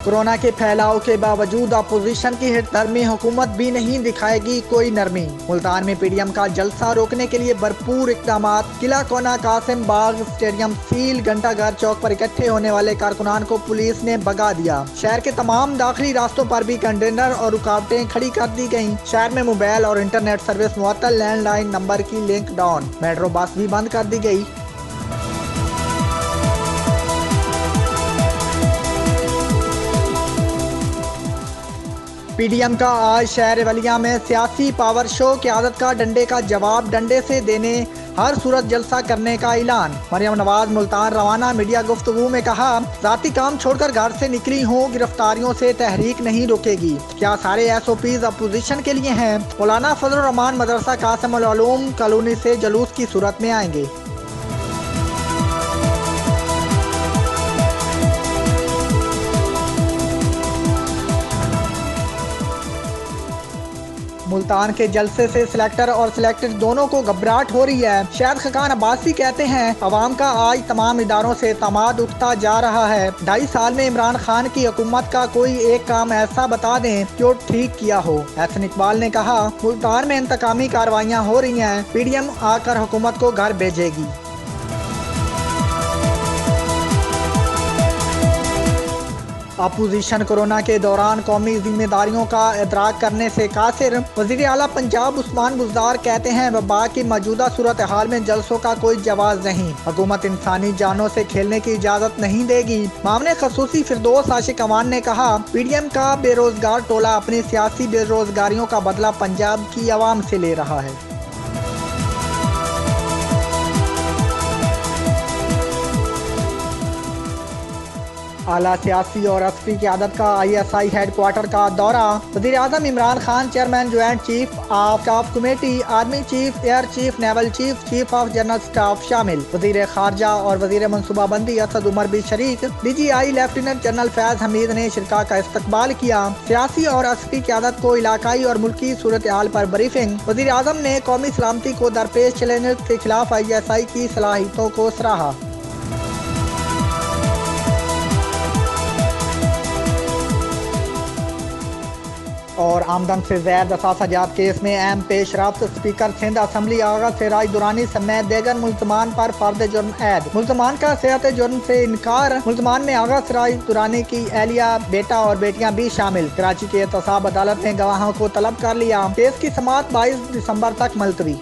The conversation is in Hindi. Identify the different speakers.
Speaker 1: कोरोना के फैलाव के बावजूद अपोजिशन की हिटधर्मी हुकूमत भी नहीं दिखाएगी कोई नरमी। मुल्तान में पीडीएम का जलसा रोकने के लिए भरपूर इकदाम। किला कोना, कासिम बाग स्टेडियम सील, घंटाघर चौक पर इकट्ठे होने वाले कारकुनान को पुलिस ने भगा दिया। शहर के तमाम दाखिली रास्तों पर भी कंटेनर और रुकावटें खड़ी कर दी गयी। शहर में मोबाइल और इंटरनेट सर्विस मुअत्तल, लैंडलाइन नंबर की लिंक डाउन, मेट्रो बस भी बंद कर दी गई। पीडीएम का आज शहर वलिया में सियासी पावर शो, क़यादत का डंडे का जवाब डंडे से देने, हर सूरत जलसा करने का ऐलान। मरियम नवाज मुल्तान रवाना मीडिया गुफ्तगू में कहा, जाती काम छोड़कर घर से निकली हूँ, गिरफ्तारियों से तहरीक नहीं रोकेगी। क्या सारे SOPs अपोजिशन के लिए हैं? मौलाना फजल रहमान मदरसा कासिम उल उलूम कॉलोनी से जुलूस की सूरत में आएंगे। मुल्तान के जलसे से सिलेक्टर और सिलेक्टेड दोनों को घबराहट हो रही है। शायद खकान अब्बासी कहते हैं, अवाम का आज तमाम इदारों से तमाद उठता जा रहा है। 2.5 साल में इमरान खान की हुकूमत का कोई एक काम ऐसा बता दें जो ठीक किया हो। एहसन इकबाल ने कहा, मुल्तान में इंतकामी कार्रवाइयाँ हो रही हैं, पीडीएम आकर हुकूमत को घर भेजेगी। अपोजिशन कोरोना के दौरान कौमी जिम्मेदारियों का इदराक करने से कासिर। वज़ीर आला पंजाब उस्मान बुज़दार कहते हैं, वबा की मौजूदा सूरत हाल में जलसों का कोई जवाब नहीं। हुकूमत इंसानी जानों से खेलने की इजाज़त नहीं देगी। मामले खसूसी फिरदौस आशिक अवान ने कहा, पीडीएम का बेरोजगार टोला अपनी सियासी बेरोजगारियों का बदला पंजाब की आवाम से ले रहा है। आला सियासी और असफी क़यादत का ISI हेडक्वार्टर का दौरा। वज़ीर-ए-आज़म Imran Khan, chairman joint chief of staff committee, army chief, air chief, naval chief, chief of general staff शामिल। वज़ीर खारजा और वज़ीर मनसूबाबंदी असद उमर भी शरीक। DGI lieutenant general Faiz Hamid ने शिरका का इस्तकबाल किया। सियासी और असफी क़यादत को इलाकाई और मुल्की सूरत हाल पर ब्रीफिंग। वज़ीर-ए-आज़म ने कौमी सलामती को दरपेश चैलेंज के खिलाफ ISI की सलाहियतों को सराहा। और आमदन से ज़ैद असासाजात केस में अहम पेश रफ्त। स्पीकर सिंध असम्बली आगा सिराज दुरानी समेत देगर मुल्ज़मान पर फर्द जुर्म ऐद। मुल्ज़मान का सेहत जुर्म से इनकार। मुल्ज़मान में आगा सिराज दुरानी की एहलिया, बेटा और बेटियां भी शामिल। कराची की एहतसाब अदालत ने गवाहों को तलब कर लिया। केस की समाअत 22 दिसंबर तक मुलतवी।